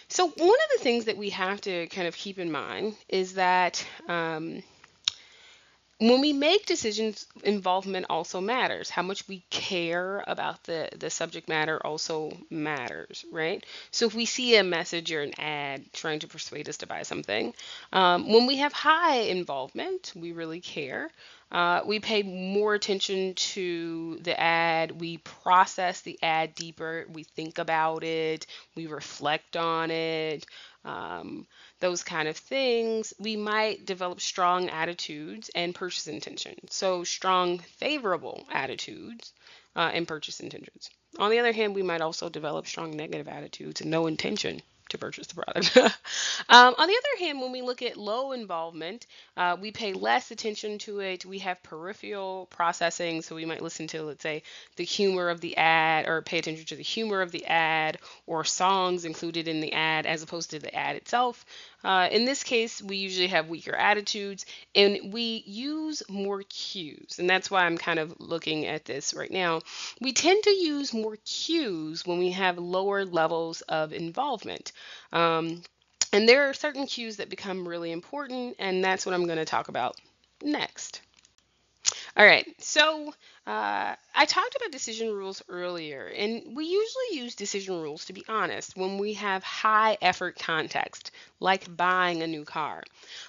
So one of the things that we have to kind of keep in mind is that when we make decisions, involvement also matters. How much we care about the subject matter also matters, right? So if we see a message or an ad trying to persuade us to buy something, when we have high involvement, we really care. We pay more attention to the ad. We process the ad deeper. We think about it. We reflect on it. Um, those kind of things, we might develop strong attitudes and purchase intention. So, strong, favorable attitudes and purchase intentions. On the other hand, we might also develop strong negative attitudes and no intention to purchase the product. On the other hand, when we look at low involvement, we pay less attention to it. We have peripheral processing, so we might listen to, let's say, the humor of the ad or pay attention to the humor of the ad or songs included in the ad as opposed to the ad itself. In this case, we usually have weaker attitudes and we use more cues. And that's why I'm kind of looking at this right now. We tend to use more cues when we have lower levels of involvement. Um, and there are certain cues that become really important, and that's what I'm going to talk about next. All right, so I talked about decision rules earlier, and we usually use decision rules, to be honest, when we have high effort context, like buying a new car.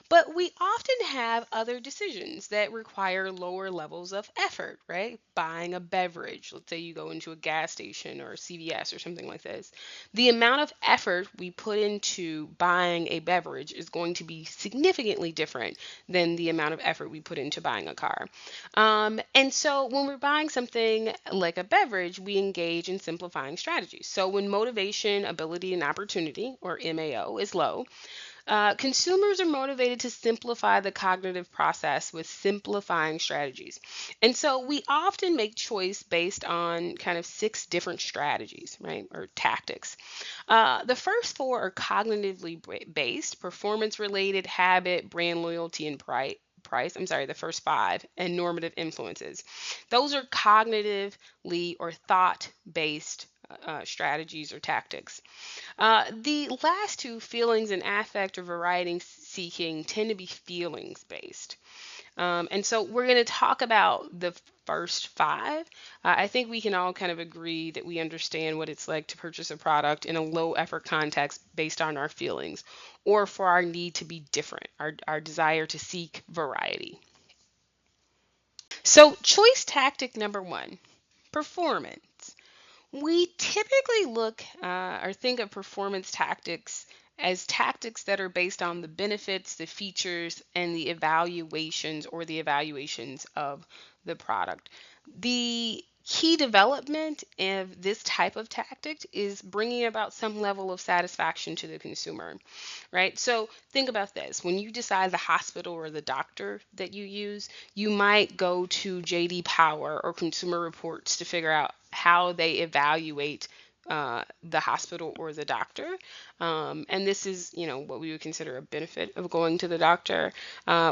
But we often have other decisions that require lower levels of effort, right? Buying a beverage, let's say you go into a gas station or a CVS or something like this. The amount of effort we put into buying a beverage is going to be significantly different than the amount of effort we put into buying a car. And so when we're buying something like a beverage, we engage in simplifying strategies. So when motivation, ability, and opportunity, or MAO, is low, consumers are motivated to simplify the cognitive process with simplifying strategies. And so we often make choice based on kind of six different strategies, right, or tactics. The first four are cognitively based, performance related, habit, brand loyalty, and price. I'm sorry, the first five, and normative influences. Those are cognitively or thought based strategies or tactics. The last two, feelings and affect or variety seeking, tend to be feelings based. And so we're going to talk about the first five. I think we can all kind of agree that we understand what it's like to purchase a product in a low effort context based on our feelings or for our need to be different, our desire to seek variety. So, choice tactic number one, performance. We typically look or think of performance tactics as tactics that are based on the benefits, the features, and the evaluations of the product. The key development of this type of tactic is bringing about some level of satisfaction to the consumer, right? So think about this. When you decide the hospital or the doctor that you use, you might go to JD Power or Consumer Reports to figure out how they evaluate the hospital or the doctor. And this is, what we would consider a benefit of going to the doctor.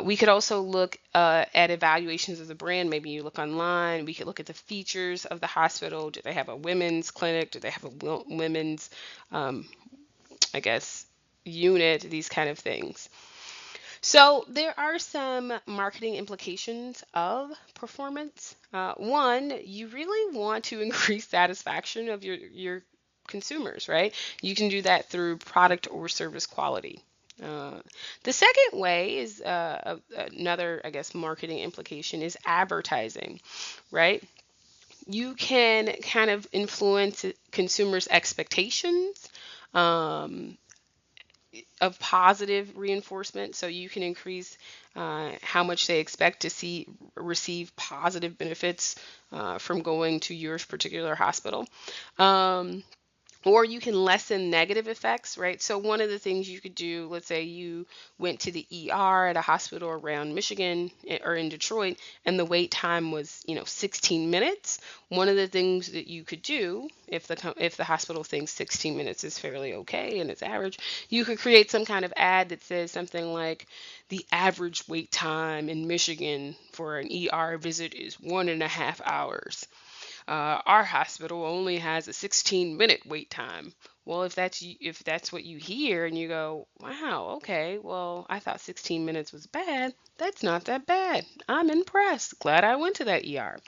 We could also look at evaluations of the brand. Maybe you look online. We could look at the features of the hospital. Do they have a women's clinic? Do they have a women's, um, I guess, unit? These kind of things. So there are some marketing implications of performance. One, you really want to increase satisfaction of your consumers, right? You can do that through product or service quality. Uh, the second way is another, I guess, marketing implication is advertising, right? You can kind of influence consumers' expectations. Um, of positive reinforcement, so you can increase how much they expect to receive positive benefits from going to your particular hospital. Um, or you can lessen negative effects, right? So one of the things you could do, let's say you went to the ER at a hospital around Michigan or in Detroit, and the wait time was, 16 minutes. One of the things that you could do, if the hospital thinks 16 minutes is fairly okay and it's average, you could create some kind of ad that says something like, the average wait time in Michigan for an ER visit is 1.5 hours. Our hospital only has a 16-minute wait time. Well, if that's what you hear and you go, wow, okay, well, I thought 16 minutes was bad. That's not that bad. I'm impressed. Glad I went to that ER.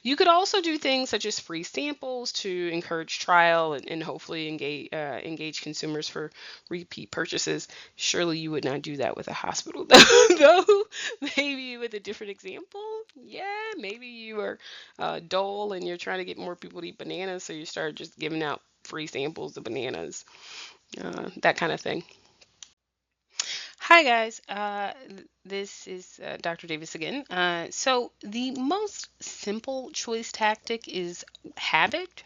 You could also do things such as free samples to encourage trial and hopefully engage consumers for repeat purchases. Surely you would not do that with a hospital, though. Maybe with a different example. Yeah, maybe you are dull and you're trying to get more people to eat bananas, so you start just giving out free samples of bananas, that kind of thing. Hi guys, this is Dr. Davis again. So the most simple choice tactic is habit.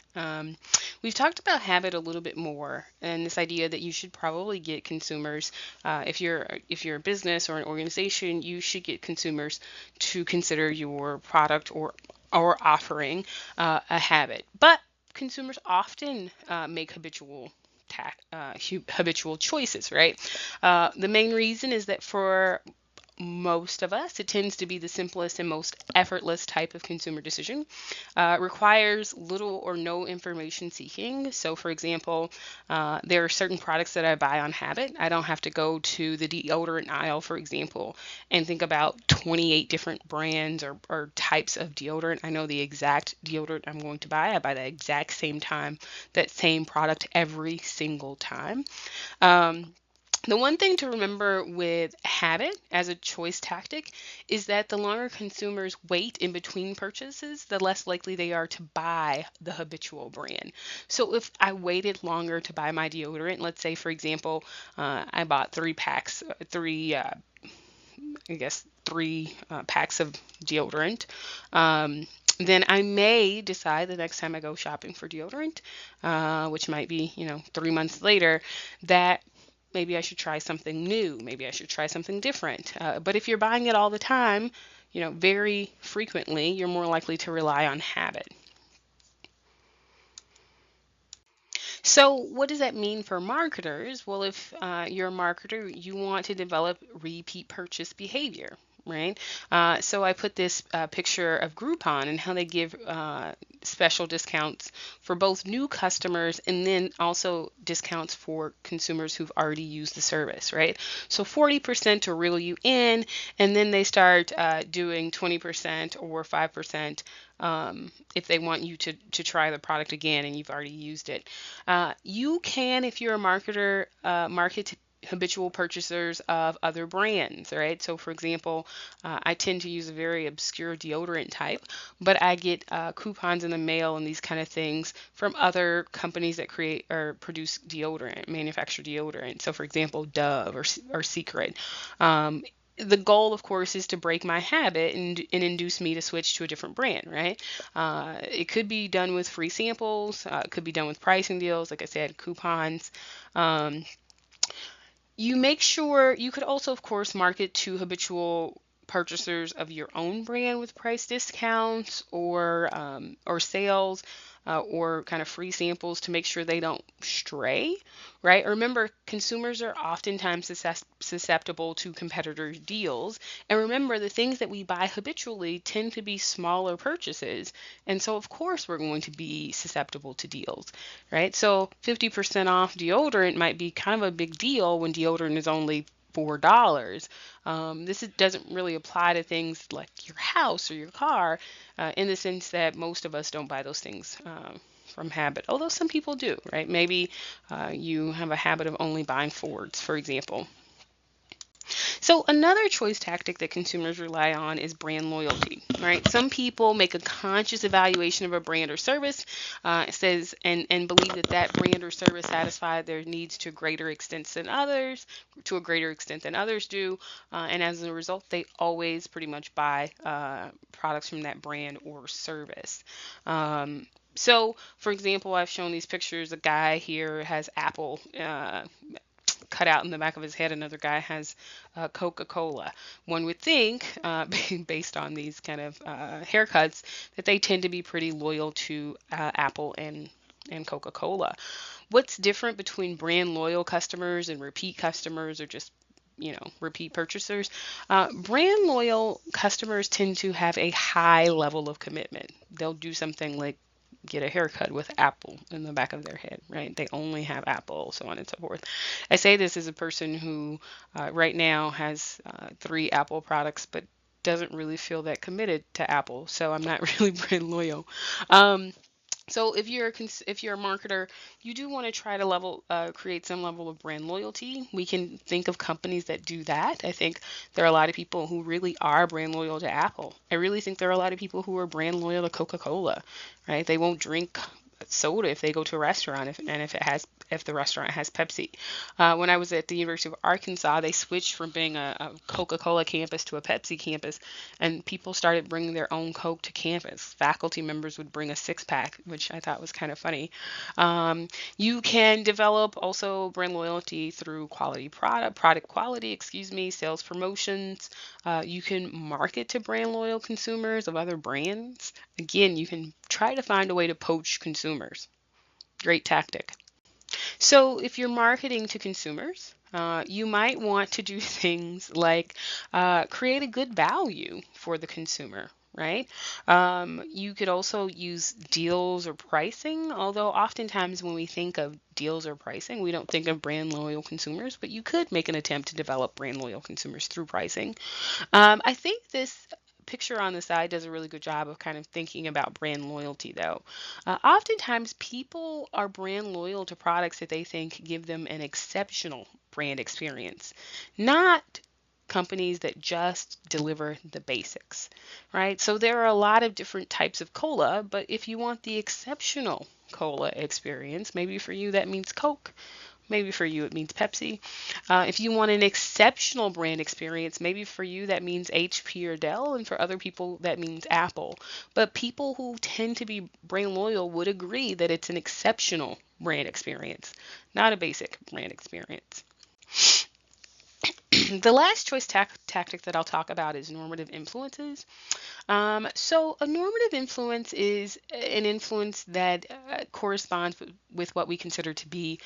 We've talked about habit a little bit more, and this idea that you should probably get consumers, if you're a business or an organization, you should get consumers to consider your product or offering a habit. But consumers often make habitual choices, right? The main reason is that for most of us, it tends to be the simplest and most effortless type of consumer decision. Requires little or no information seeking. So, for example, there are certain products that I buy on habit. I don't have to go to the deodorant aisle, for example, and think about 28 different brands or types of deodorant. I know the exact deodorant I'm going to buy. I buy the exact same time, that same product every single time. Um, the one thing to remember with habit as a choice tactic is that the longer consumers wait in between purchases, the less likely they are to buy the habitual brand. So if I waited longer to buy my deodorant, let's say, for example, I bought I guess, three packs of deodorant. Then I may decide the next time I go shopping for deodorant, which might be, 3 months later, that maybe I should try something new. Maybe I should try something different. But if you're buying it all the time, very frequently, you're more likely to rely on habit. So, what does that mean for marketers? Well, if you're a marketer, you want to develop repeat purchase behavior, right? So, I put this picture of Groupon and how they give special discounts for both new customers and then also discounts for consumers who've already used the service, right? So, 40% to reel you in, and then they start doing 20% or 5% if they want you to try the product again and you've already used it. You can, if you're a marketer, market to habitual purchasers of other brands, right? So, for example, I tend to use a very obscure deodorant type, but I get coupons in the mail and these kind of things from other companies that create or produce deodorant, manufacture deodorant. So, for example, Dove or Secret. The goal, of course, is to break my habit and induce me to switch to a different brand, right? It could be done with free samples, it could be done with pricing deals, like I said, coupons. Um, you make sure you could also, of course, market to habitual purchasers of your own brand with price discounts or sales or kind of free samples to make sure they don't stray, right? Remember, consumers are oftentimes susceptible to competitor deals. And remember, the things that we buy habitually tend to be smaller purchases. And so, of course, we're going to be susceptible to deals, right? So 50% off deodorant might be kind of a big deal when deodorant is only $4. Doesn't really apply to things like your house or your car, in the sense that most of us don't buy those things from habit, although some people do, right? Maybe you have a habit of only buying Fords, for example. So another choice tactic that consumers rely on is brand loyalty, right? Some people make a conscious evaluation of a brand or service, says and believe that that brand or service satisfy their needs to a greater extent than others do, and as a result, they always pretty much buy products from that brand or service. So, for example, I've shown these pictures. A guy here has Apple cut out in the back of his head. Another guy has Coca-Cola. One would think, based on these kind of haircuts, that they tend to be pretty loyal to Apple and Coca-Cola. What's different between brand loyal customers and repeat customers or just repeat purchasers? Brand loyal customers tend to have a high level of commitment. They'll do something like get a haircut with Apple in the back of their head, right? They only have Apple, so on and so forth. I say this as a person who right now has three Apple products, but doesn't really feel that committed to Apple, so I'm not really brand loyal. Um, so if you're a marketer, you do want to try to create some level of brand loyalty. We can think of companies that do that. I think there are a lot of people who really are brand loyal to Apple. I really think there are a lot of people who are brand loyal to Coca-Cola, right? They won't drink soda if they go to a restaurant, if the restaurant has Pepsi. When I was at the University of Arkansas, they switched from being a Coca-Cola campus to a Pepsi campus, and people started bringing their own Coke to campus. Faculty members would bring a six pack, which I thought was kind of funny. Um, you can develop also brand loyalty through product quality, excuse me, sales promotions. You can market to brand loyal consumers of other brands. Again, you can try to find a way to poach consumers. Great tactic. So, if you're marketing to consumers, you might want to do things like create a good value for the consumer, right? You could also use deals or pricing, although oftentimes when we think of deals or pricing, we don't think of brand loyal consumers, but you could make an attempt to develop brand loyal consumers through pricing. I think this picture on the side does a really good job of kind of thinking about brand loyalty, though. Oftentimes, people are brand loyal to products that they think give them an exceptional brand experience, not companies that just deliver the basics, right? So there are a lot of different types of cola, but if you want the exceptional cola experience, maybe for you that means Coke. Maybe for you it means Pepsi. If you want an exceptional brand experience, maybe for you that means HP or Dell, and for other people that means Apple. But people who tend to be brand loyal would agree that it's an exceptional brand experience, not a basic brand experience. The last choice tactic that I'll talk about is normative influences. So, a normative influence is an influence that corresponds with what we consider to be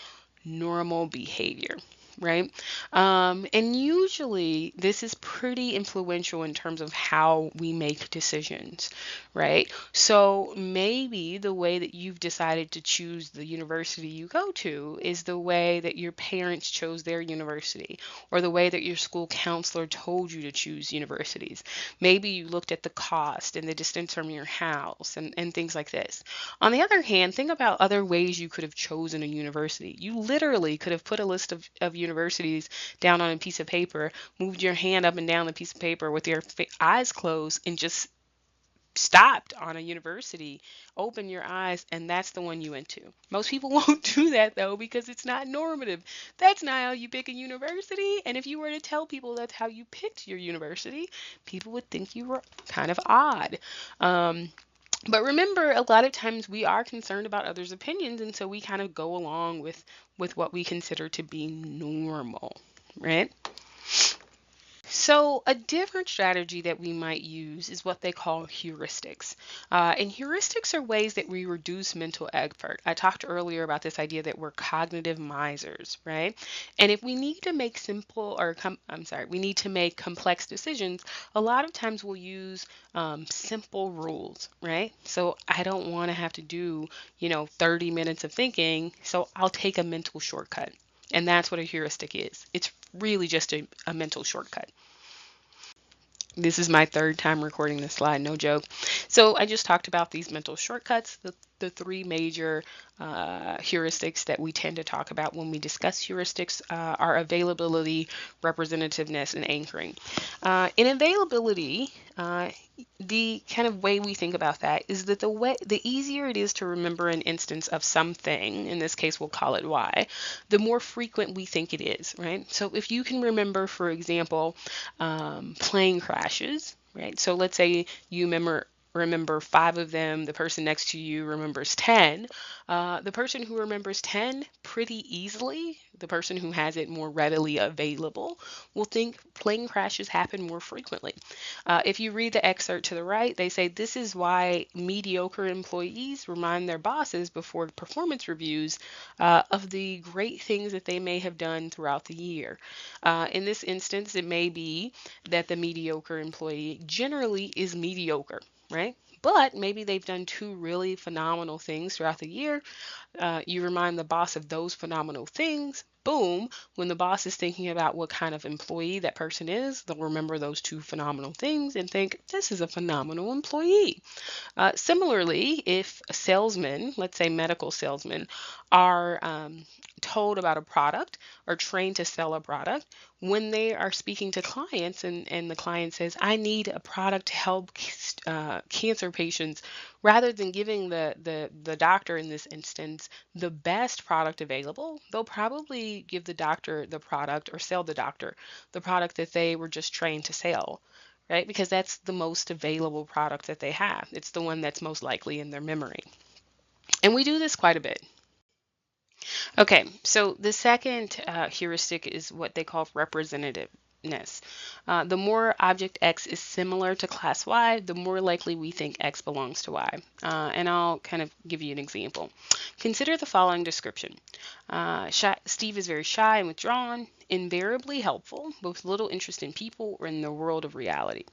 normal behavior, right? And usually this is pretty influential in terms of how we make decisions, right? So maybe the way that you've decided to choose the university you go to is the way that your parents chose their university, or the way that your school counselor told you to choose universities. Maybe you looked at the cost and the distance from your house and things like this. On the other hand, think about other ways you could have chosen a university. You literally could have put a list of universities down on a piece of paper, moved your hand up and down the piece of paper with your eyes closed, and just stopped on a university, open your eyes, and that's the one you went to. Most people won't do that though because it's not normative. That's not how you pick a university. And if you were to tell people that's how you picked your university, people would think you were kind of odd. Um, but remember, a lot of times we are concerned about others' opinions, and so we kind of go along with what we consider to be normal, right? So, a different strategy that we might use is what they call heuristics. And heuristics are ways that we reduce mental effort. I talked earlier about this idea that we're cognitive misers, right? And if we need to make we need to make complex decisions, a lot of times we'll use simple rules, right? So, I don't want to have to do, 30 minutes of thinking, so I'll take a mental shortcut. And that's what a heuristic is. It's really just a mental shortcut. This is my third time recording this slide, no joke. So I just talked about these mental shortcuts, the three major heuristics that we tend to talk about when we discuss heuristics are availability, representativeness, and anchoring. In availability, the kind of way we think about that is that the easier it is to remember an instance of something, in this case we'll call it Y, the more frequent we think it is, right? So if you can remember, for example, plane crashes, right? So let's say you remember five of them, the person next to you remembers 10. The person who remembers 10 pretty easily, the person who has it more readily available, will think plane crashes happen more frequently. If you read the excerpt to the right, they say this is why mediocre employees remind their bosses before performance reviews of the great things that they may have done throughout the year. In this instance, it may be that the mediocre employee generally is mediocre, right? but maybe they've done two really phenomenal things throughout the year. You remind the boss of those phenomenal things. Boom, when the boss is thinking about what kind of employee that person is, they'll remember those two phenomenal things and think, this is a phenomenal employee. Similarly, if a salesman, let's say medical salesmen, are told about a product or trained to sell a product, when they are speaking to clients and the client says, I need a product to help cancer patients, rather than giving the doctor in this instance the best product available, they'll probably give the doctor the product or sell the doctor the product that they were just trained to sell, right? Because that's the most available product that they have. It's the one that's most likely in their memory. And we do this quite a bit. Okay, so the second heuristic is what they call representativeness. The more object X is similar to class Y, the more likely we think X belongs to Y. And I'll kind of give you an example. Consider the following description. Steve is very shy and withdrawn, invariably helpful, both little interest in people or in the world of reality.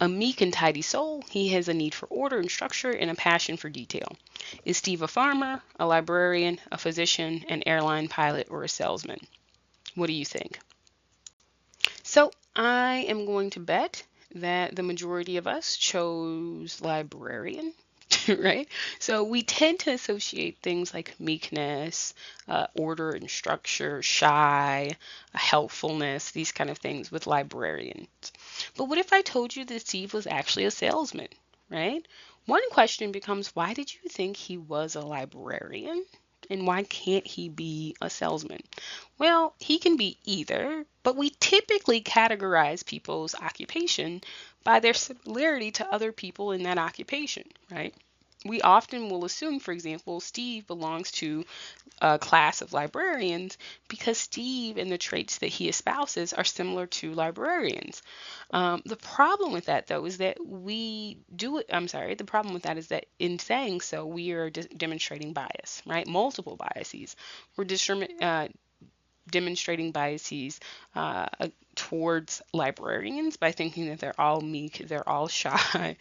A meek and tidy soul, he has a need for order and structure and a passion for detail. Is Steve a farmer, a librarian, a physician, an airline pilot, or a salesman? What do you think? So I am going to bet that the majority of us chose librarian, right? So we tend to associate things like meekness, order and structure, shy, helpfulness, these kind of things with librarians. But what if I told you that Steve was actually a salesman, right? One question becomes, why did you think he was a librarian? And why can't he be a salesman? Well, he can be either, but we typically categorize people's occupation by their similarity to other people in that occupation, right? We often will assume, for example, Steve belongs to a class of librarians because Steve and the traits that he espouses are similar to librarians. The problem with that, though, is that the problem with that is that in saying so, we are demonstrating bias, right? Multiple biases. We're demonstrating biases towards librarians by thinking that they're all meek, they're all shy,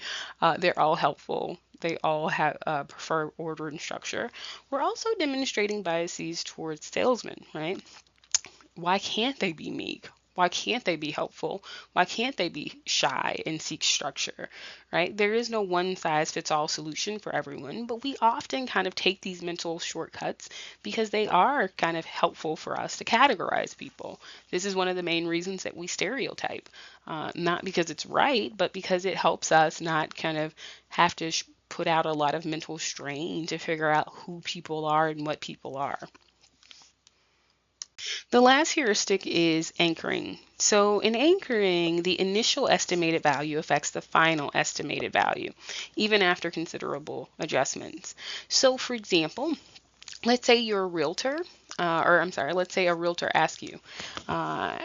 they're all helpful, they all have prefer order and structure. We're also demonstrating biases towards salesmen, right? Why can't they be meek? Why can't they be helpful? Why can't they be shy and seek structure, right? There is no one size fits all solution for everyone, but we often kind of take these mental shortcuts because they are kind of helpful for us to categorize people. This is one of the main reasons that we stereotype, not because it's right, but because it helps us not kind of have to put out a lot of mental strain to figure out who people are and what people are. The last heuristic is anchoring. So in anchoring, the initial estimated value affects the final estimated value, even after considerable adjustments. So for example, let's say you're a realtor, let's say a realtor asks you, uh,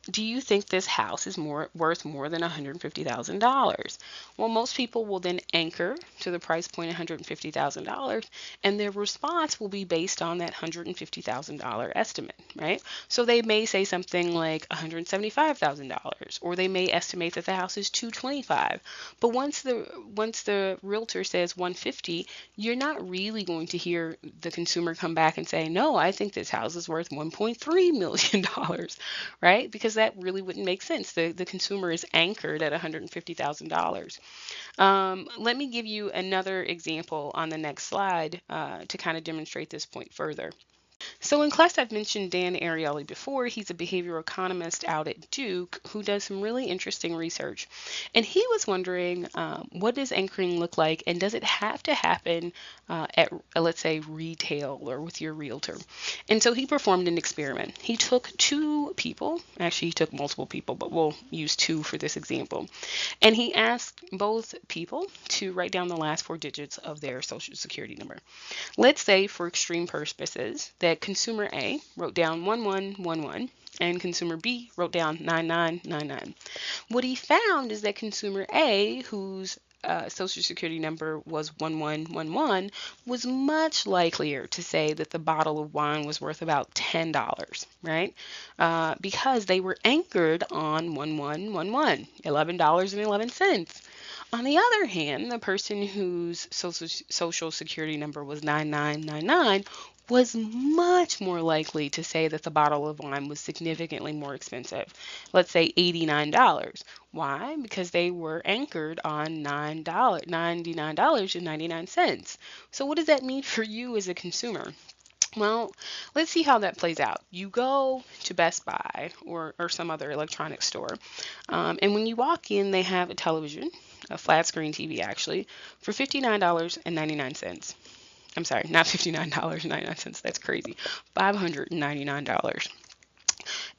do you think this house is worth more than $150,000? Well, most people will then anchor to the price point $150,000, and their response will be based on that $150,000 estimate, right? So they may say something like $175,000, or they may estimate that the house is $225,000. But once the realtor says 150, you're not really going to hear the consumer come back and say, no, I think this house is worth $1.3 million, right? Because that really wouldn't make sense. The consumer is anchored at $150,000. Let me give you another example on the next slide to kind of demonstrate this point further. So in class, I've mentioned Dan Ariely before. He's a behavioral economist out at Duke who does some really interesting research. And he was wondering, what does anchoring look like, and does it have to happen at, let's say, retail or with your realtor? And so he performed an experiment. He took two people, actually he took multiple people, but we'll use two for this example. And he asked both people to write down the last four digits of their social security number. Let's say, for extreme purposes, that consumer A wrote down 1111 and consumer B wrote down 9999. What he found is that consumer A, whose social security number was 1111, was much likelier to say that the bottle of wine was worth about $10, right? Because they were anchored on 1111, $11.11. On the other hand, the person whose social security number was 9999 was much more likely to say that the bottle of wine was significantly more expensive. Let's say $89. Why? Because they were anchored on $99.99. So what does that mean for you as a consumer? Well, let's see how that plays out. You go to Best Buy or some other electronics store, and when you walk in, they have a television, a flat screen TV actually, for $59.99. I'm sorry, not $59.99. That's crazy. $599.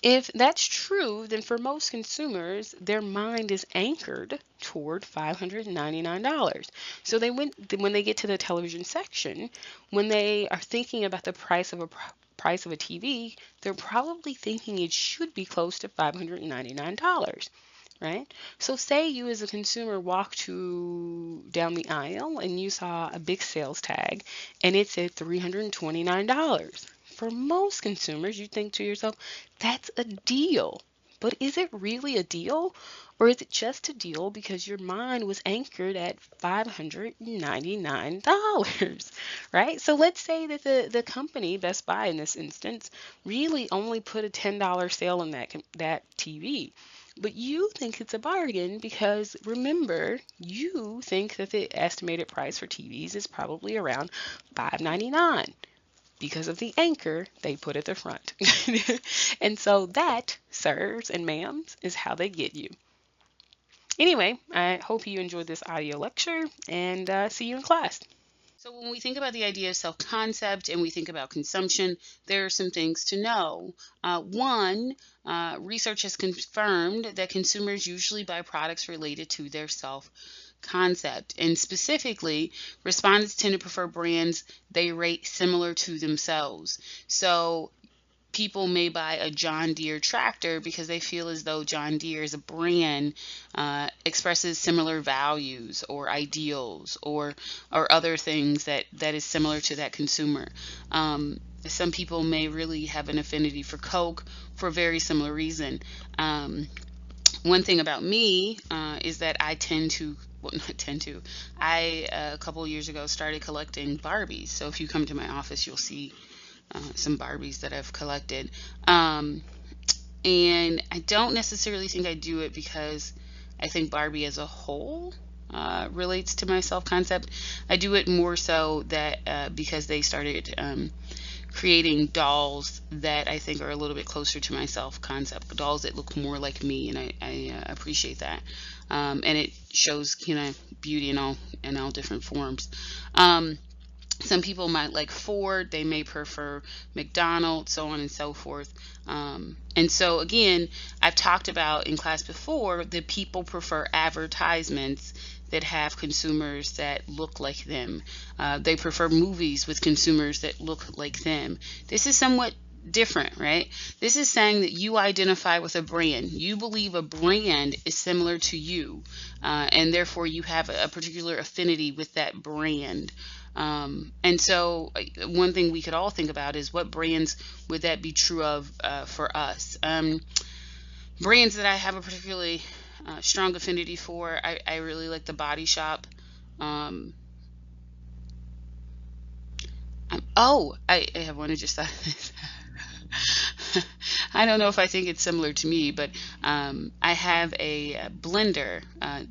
If that's true, then for most consumers, their mind is anchored toward $599. So when they get to the television section, when they are thinking about the price of a TV, they're probably thinking it should be close to $599, right? So say you as a consumer walk down the aisle and you saw a big sales tag and it said $329. For most consumers, you think to yourself, that's a deal. But is it really a deal? Or is it just a deal because your mind was anchored at $599, right? So let's say that the company, Best Buy in this instance, really only put a $10 sale on that TV. But you think it's a bargain because remember, you think that the estimated price for TVs is probably around $599 because of the anchor they put at the front. And so that, sirs and ma'ams, is how they get you. Anyway, I hope you enjoyed this audio lecture and see you in class. So, when we think about the idea of self concept and we think about consumption, there are some things to know. One, research has confirmed that consumers usually buy products related to their self concept. And specifically, respondents tend to prefer brands they rate similar to themselves. So, people may buy a John Deere tractor because they feel as though John Deere as a brand expresses similar values or ideals or other things that is similar to that consumer. Some people may really have an affinity for Coke for a very similar reason. One thing about me is that I tend to well, not tend to. I a couple of years ago started collecting Barbies. So if you come to my office, you'll see some Barbies that I've collected. And I don't necessarily think I do it because I think Barbie as a whole relates to my self concept. I do it more so that because they started creating dolls that I think are a little bit closer to my self concept, dolls that look more like me, and I appreciate that. And it shows, beauty in all different forms. Some people might like Ford, they may prefer McDonald's, so on and so forth. And so, again, I've talked about in class before that people prefer advertisements that have consumers that look like them. They prefer movies with consumers that look like them. This is somewhat different, right? This is saying that you identify with a brand. You believe a brand is similar to you, and therefore you have a particular affinity with that brand. And so one thing we could all think about is what brands would that be true of for us? Brands that I have a particularly strong affinity for, I really like the Body Shop. I have one who just thought of this. I don't know if I think it's similar to me, but I have a blender,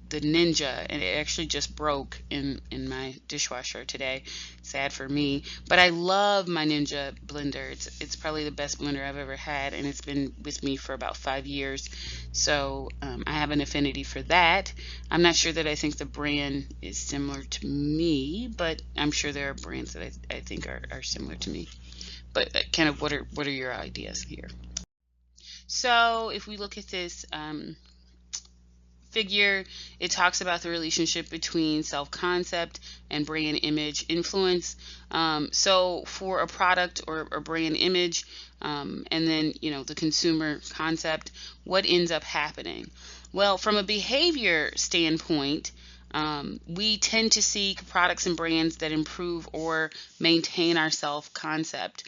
the Ninja, and it actually just broke in my dishwasher today. Sad for me, but I love my Ninja blender. It's probably the best blender I've ever had, and it's been with me for about 5 years. So I have an affinity for that. I'm not sure that I think the brand is similar to me, but I'm sure there are brands that I think are similar to me. But kind of what are your ideas here? So if we look at this figure, it talks about the relationship between self-concept and brand image influence. So for a product or brand image, and then the consumer concept, what ends up happening? Well, from a behavior standpoint, we tend to seek products and brands that improve or maintain our self-concept.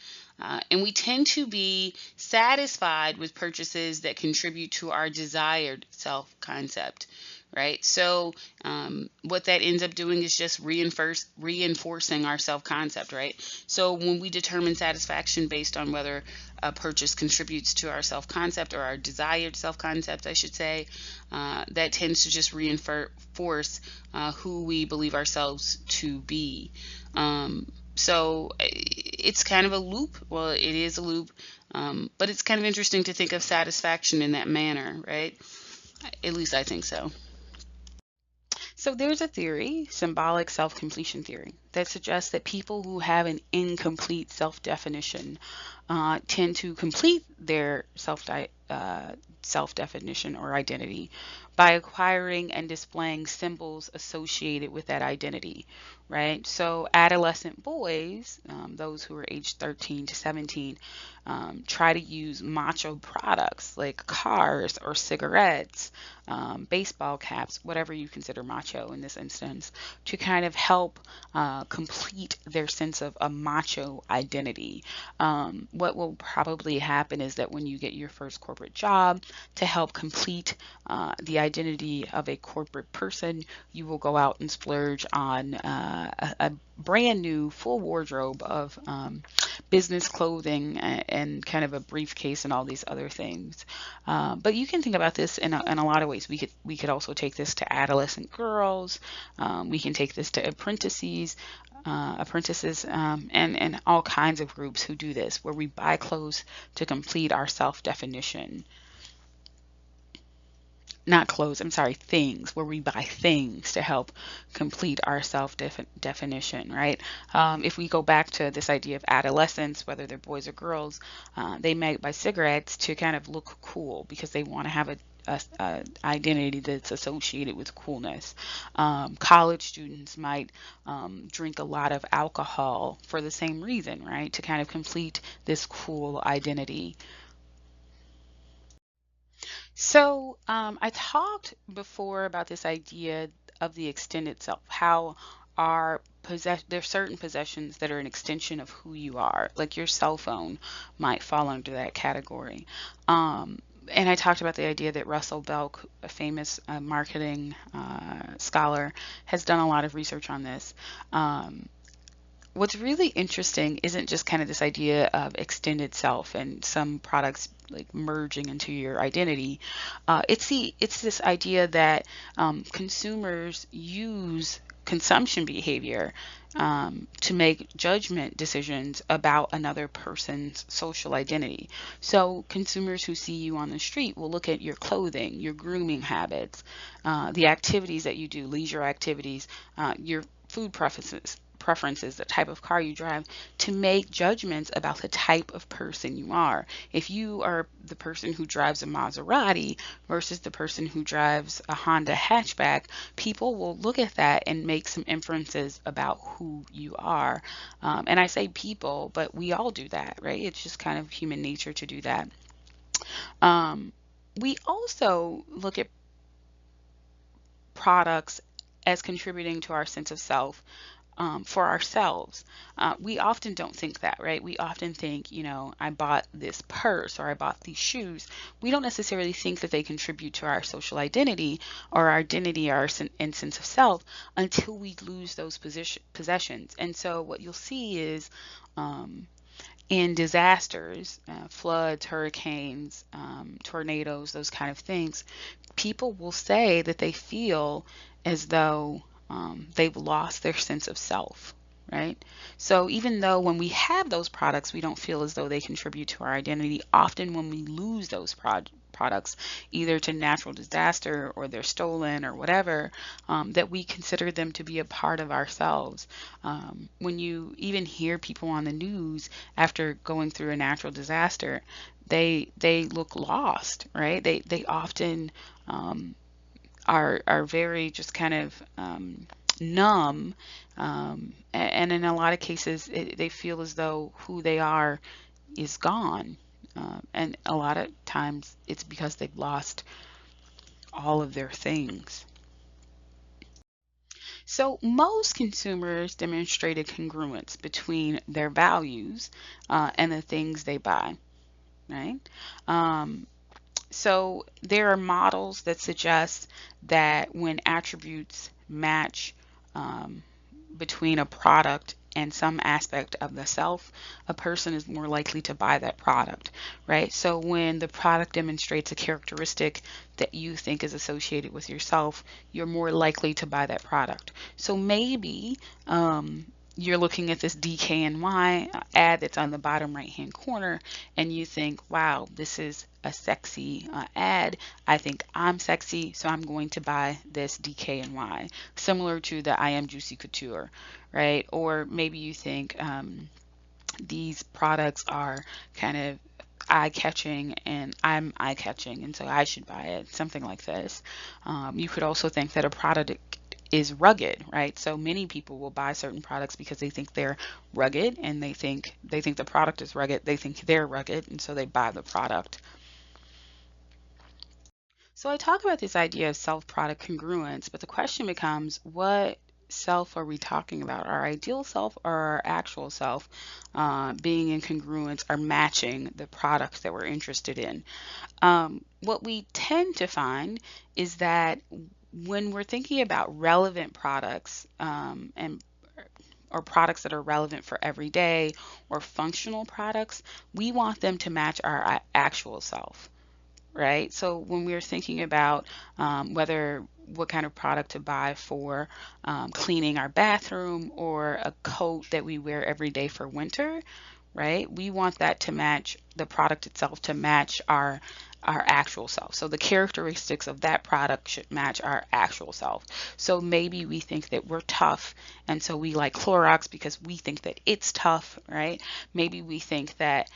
And we tend to be satisfied with purchases that contribute to our desired self concept, right? So what that ends up doing is just reinforcing our self-concept, right? So when we determine satisfaction based on whether a purchase contributes to our self-concept, or our desired self-concept, I should say, that tends to just reinforce who we believe ourselves to be. So it's kind of a loop. Well, it is a loop, but it's kind of interesting to think of satisfaction in that manner, right? At least I think so. So there's a theory, symbolic self-completion theory, that suggests that people who have an incomplete self-definition tend to complete their self-definition or identity by acquiring and displaying symbols associated with that identity, right? So adolescent boys, those who are aged 13 to 17, try to use macho products like cars or cigarettes, baseball caps, whatever you consider macho in this instance, to kind of help complete their sense of a macho identity. What will probably happen is that when you get your first corporate job, to help complete the identity of a corporate person, you will go out and splurge on a brand new full wardrobe of business clothing and kind of a briefcase and all these other things. But you can think about this in a lot of ways. We could also take this to adolescent girls. We can take this to apprentices, and all kinds of groups who do this, where we buy clothes to complete our self definition. Not clothes, I'm sorry, things, where we buy things to help complete our self definition, right? If we go back to this idea of adolescence, whether they're boys or girls, they might buy cigarettes to kind of look cool because they want to have a identity that's associated with coolness. College students might drink a lot of alcohol for the same reason, right? To kind of complete this cool identity. So, I talked before about this idea of the extended self, how there's certain possessions that are an extension of who you are, like your cell phone might fall under that category. And I talked about the idea that Russell Belk, a famous marketing scholar, has done a lot of research on this. Um, what's really interesting isn't just kind of this idea of extended self and some products like merging into your identity. It's this idea that consumers use consumption behavior to make judgment decisions about another person's social identity. So consumers who see you on the street will look at your clothing, your grooming habits, the activities that you do, leisure activities, your food preferences, the type of car you drive, to make judgments about the type of person you are. If you are the person who drives a Maserati versus the person who drives a Honda hatchback, people will look at that and make some inferences about who you are. And I say people, but we all do that, right? It's just kind of human nature to do that. Um, we also look at products as contributing to our sense of self for ourselves. We often don't think that, right? We often think, I bought this purse or I bought these shoes. We don't necessarily think that they contribute to our social identity or our identity or and sense of self until we lose those possessions. And so what you'll see is in disasters, floods, hurricanes, tornadoes, those kind of things, people will say that they feel as though they've lost their sense of self, right? So even though when we have those products, we don't feel as though they contribute to our identity, often when we lose those products, either to natural disaster or they're stolen or whatever, that we consider them to be a part of ourselves. When you even hear people on the news after going through a natural disaster, they look lost, right? They often are very just kind of numb, and in a lot of cases, they feel as though who they are is gone. And a lot of times it's because they've lost all of their things. So most consumers demonstrate a congruence between their values and the things they buy, right? Um, So there are models that suggest that when attributes match um, between a product and some aspect of the self, a person is more likely to buy that product, right? So when the product demonstrates a characteristic that you think is associated with yourself, you're more likely to buy that product. So maybe you're looking at this DKNY ad that's on the bottom right hand corner, and you think, wow, this is a sexy ad. I think I'm sexy, so I'm going to buy this DKNY, similar to the I Am Juicy Couture, right? Or maybe you think these products are kind of eye catching and I'm eye catching, and so I should buy it, something like this. You could also think that a product is rugged, right? So many people will buy certain products because they think they're rugged, and they think the product is rugged, they think they're rugged, and so they buy the product. So I talk about this idea of self-product congruence, but the question becomes, what self are we talking about? Our ideal self or our actual self being in congruence or matching the product that we're interested in? What we tend to find is that when we're thinking about relevant products and or products that are relevant for every day or functional products, we want them to match our actual self, right? So when we're thinking about whether what kind of product to buy for cleaning our bathroom or a coat that we wear every day for winter, right? We want that to match the product itself to match our actual self. So the characteristics of that product should match our actual self. So maybe we think that we're tough, and so we like Clorox because we think that it's tough, right? Maybe we think that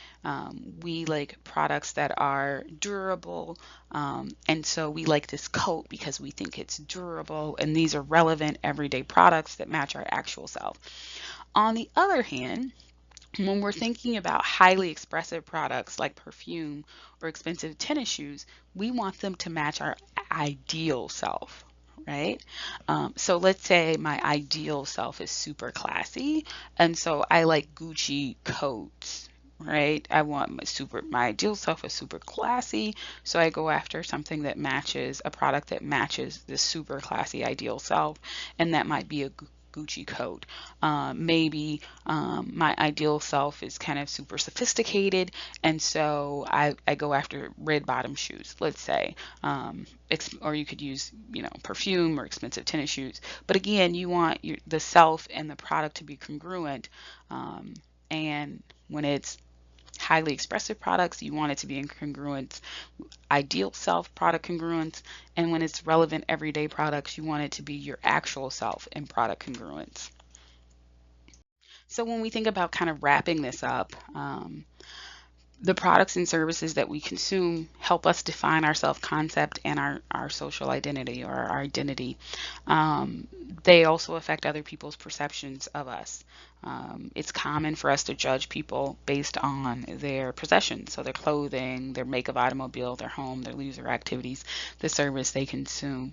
we like products that are durable, and so we like this coat because we think it's durable, and these are relevant everyday products that match our actual self. On the other hand, when we're thinking about highly expressive products like perfume or expensive tennis shoes, we want them to match our ideal self, right? So let's say my ideal self is super classy, and so I like Gucci coats. Right, I want my ideal self is super classy, so I go after something that matches a product that matches this super classy ideal self, and that might be a Gucci coat. Maybe my ideal self is kind of super sophisticated, and so I go after red bottom shoes, let's say. Or you could use, perfume or expensive tennis shoes. But again, you want the self and the product to be congruent. And when it's highly expressive products, you want it to be in congruence, ideal self product congruence. And when it's relevant everyday products, you want it to be your actual self and product congruence. So when we think about kind of wrapping this up, the products and services that we consume help us define our self concept and our social identity or our identity. They also affect other people's perceptions of us. It's common for us to judge people based on their possessions, so their clothing, their make of automobile, their home, their leisure activities, the service they consume.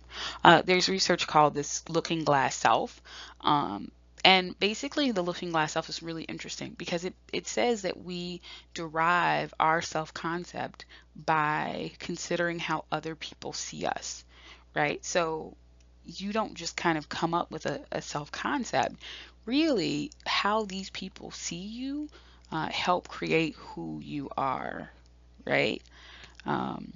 There's research called this looking glass self. And basically, the looking glass self is really interesting because it says that we derive our self concept by considering how other people see us, right? So you don't just kind of come up with a self concept. Really, how these people see you help create who you are, right? Um,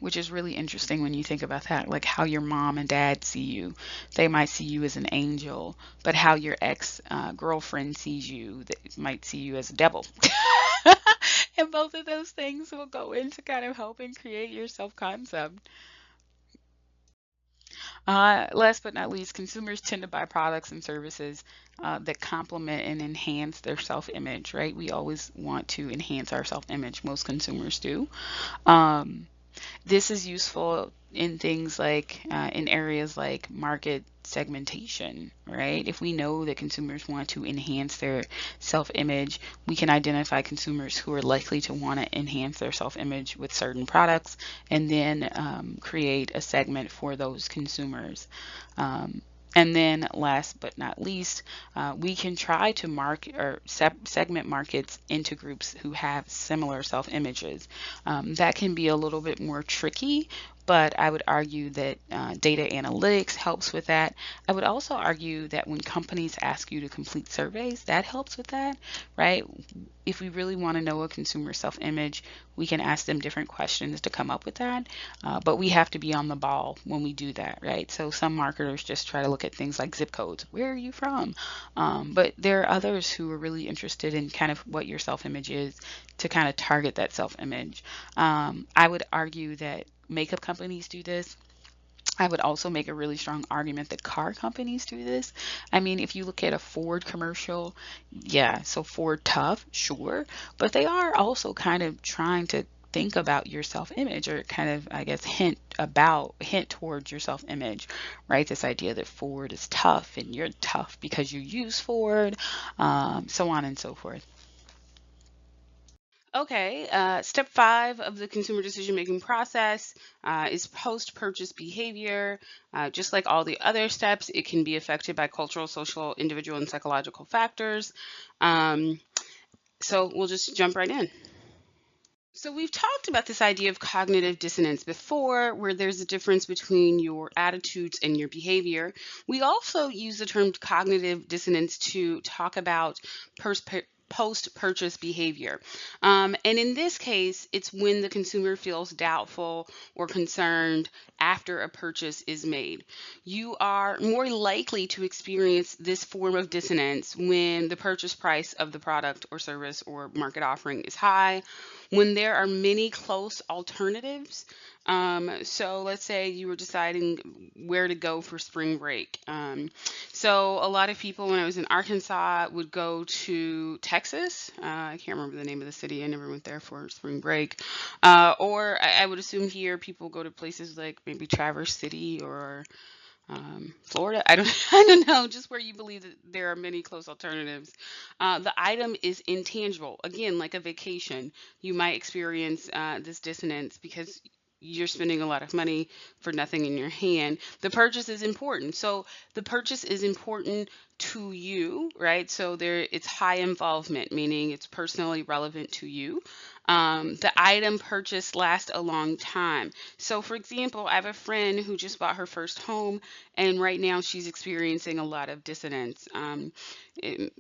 which is really interesting when you think about that, like how your mom and dad see you. They might see you as an angel, but how your ex girlfriend sees you, they might see you as a devil. And both of those things will go into kind of helping create your self concept. Last but not least, consumers tend to buy products and services that complement and enhance their self image, right? We always want to enhance our self image. Most consumers do. Um, This is useful in things like in areas like market segmentation, right? If we know that consumers want to enhance their self image, we can identify consumers who are likely to want to enhance their self image with certain products and then create a segment for those consumers. Um, And then last but not least, we can try to market or segment markets into groups who have similar self images. That can be a little bit more tricky, but I would argue that data analytics helps with that. I would also argue that when companies ask you to complete surveys, that helps with that, right? If we really want to know a consumer self image, we can ask them different questions to come up with that. But we have to be on the ball when we do that, right? So some marketers just try to look at things like zip codes. Where are you from? But there are others who are really interested in kind of what your self image is to kind of target that self image. I would argue that makeup companies do this. I would also make a really strong argument that car companies do this. I mean, if you look at a Ford commercial, yeah, so Ford tough, sure, but they are also kind of trying to think about your self-image or kind of, I guess, hint towards your self-image, right? This idea that Ford is tough and you're tough because you use Ford, so on and so forth. Okay, step 5 of the consumer decision making process is post purchase behavior. Just like all the other steps, it can be affected by cultural, social, individual, and psychological factors. Um, so we'll just jump right in. So we've talked about this idea of cognitive dissonance before, where there's a difference between your attitudes and your behavior. We also use the term cognitive dissonance to talk about post-purchase behavior. And in this case, it's when the consumer feels doubtful or concerned after a purchase is made. You are more likely to experience this form of dissonance when the purchase price of the product or service or market offering is high, when there are many close alternatives. So let's say you were deciding where to go for spring break. So a lot of people, when I was in Arkansas, would go to Texas. I can't remember the name of the city. I never went there for spring break. Or I would assume here people go to places like maybe Traverse City or Florida. I don't, I don't know, just where you believe that there are many close alternatives. The item is intangible. Again, like a vacation, you might experience this dissonance because you're spending a lot of money for nothing in your hand. The purchase is important. So the purchase is important to you, right? So there, it's high involvement, meaning it's personally relevant to you. The item purchased lasts a long time. So, for example, I have a friend who just bought her first home, and right now she's experiencing a lot of dissonance. It-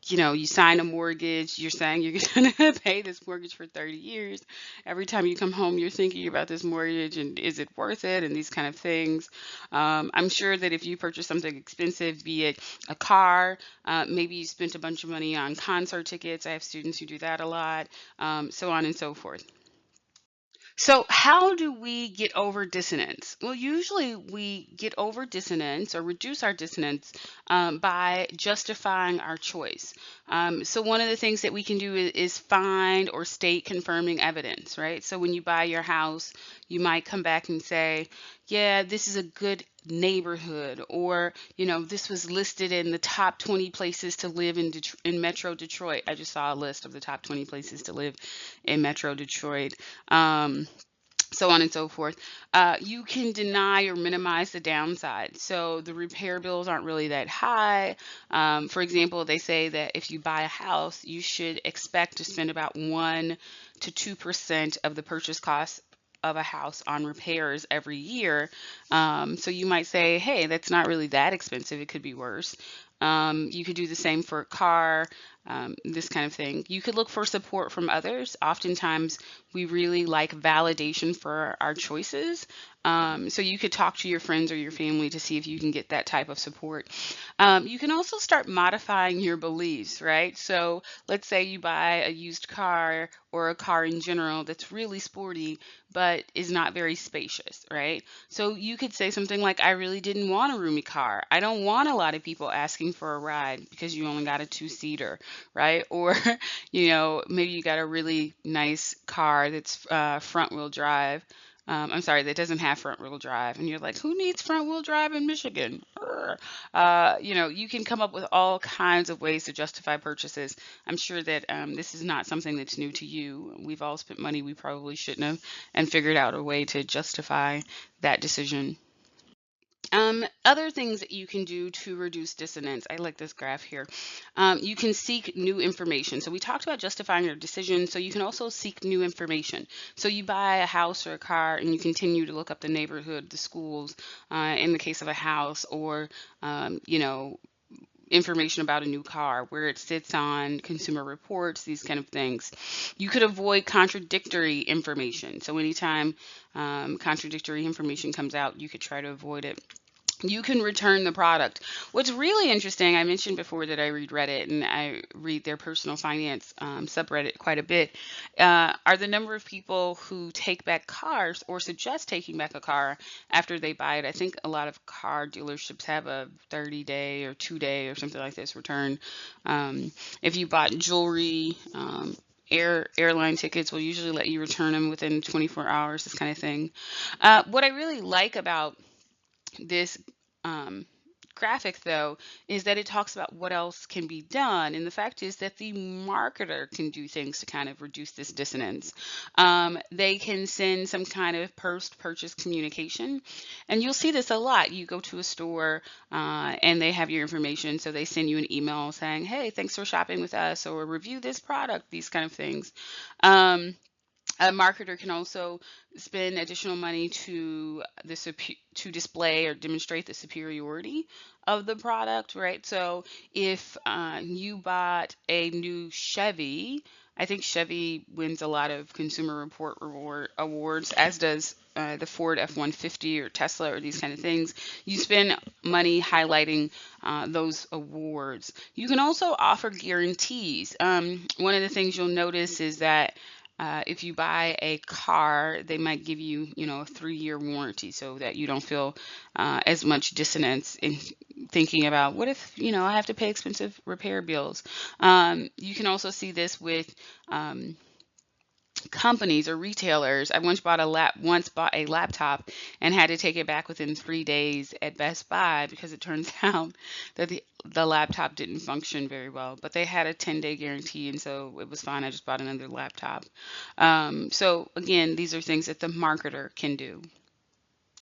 you sign a mortgage, you're saying you're going to pay this mortgage for 30 years. Every time you come home, you're thinking about this mortgage and is it worth it and these kind of things. I'm sure that if you purchase something expensive, be it a car, maybe you spent a bunch of money on concert tickets. I have students who do that a lot, so on and so forth. So, how do we get over dissonance? Well, usually we get over dissonance or reduce our dissonance by justifying our choice. So, one of the things that we can do is find or state confirming evidence, right? So, when you buy your house, you might come back and say, yeah, this is a good neighborhood, or this was listed in the top 20 places to live in Metro Detroit. I just saw a list of the top 20 places to live in Metro Detroit. Um, so on and so forth. You can deny or minimize the downside. So the repair bills aren't really that high. For example, they say that if you buy a house, you should expect to spend about 1 to 2% of the purchase cost of a house on repairs every year. So you might say, hey, that's not really that expensive. It could be worse. You could do the same for a car, this kind of thing. You could look for support from others. Oftentimes, we really like validation for our choices. So you could talk to your friends or your family to see if you can get that type of support. You can also start modifying your beliefs, right? So let's say you buy a used car or a car in general that's really sporty, but is not very spacious, right? So you could say something like, I really didn't want a roomy car. I don't want a lot of people asking for a ride because you only got a two-seater, right? Or, maybe you got a really nice car that's front wheel drive. I'm sorry, that doesn't have front wheel drive. And you're like, who needs front wheel drive in Michigan? You can come up with all kinds of ways to justify purchases. I'm sure that this is not something that's new to you. We've all spent money we probably shouldn't have and figured out a way to justify that decision. Other things that you can do to reduce dissonance. I like this graph here. You can seek new information. So we talked about justifying your decision. So you can also seek new information. So you buy a house or a car and you continue to look up the neighborhood, the schools, in the case of a house, or, information about a new car, where it sits on Consumer Reports, these kind of things. You could avoid contradictory information. So anytime contradictory information comes out, you could try to avoid it. You can return the product. What's really interesting, I mentioned before that I read Reddit and I read their personal finance subreddit quite a bit, are the number of people who take back cars or suggest taking back a car after they buy it. I think a lot of car dealerships have a 30-day or 2-day or something like this return. If you bought jewelry, airline tickets will usually let you return them within 24 hours, this kind of thing. What I really like about this um, graphic, though, is that it talks about what else can be done. And the fact is that the marketer can do things to kind of reduce this dissonance. They can send some kind of post-purchase communication. And you'll see this a lot. You go to a store and they have your information. So they send you an email saying, hey, thanks for shopping with us, or review this product, these kind of things. A marketer can also spend additional money to display or demonstrate the superiority of the product, right? So if you bought a new Chevy, I think Chevy wins a lot of Consumer Report awards, as does the Ford F-150 or Tesla or these kind of things. You spend money highlighting those awards. You can also offer guarantees. One of the things you'll notice is that if you buy a car, they might give you, a 3-year warranty, so that you don't feel as much dissonance in thinking about, what if, I have to pay expensive repair bills. You can also see this with companies or retailers. I once bought a laptop and had to take it back within 3 days at Best Buy because it turns out that the laptop didn't function very well, but they had a 10-day guarantee, and so it was fine. I just bought another laptop. So again, these are things that the marketer can do.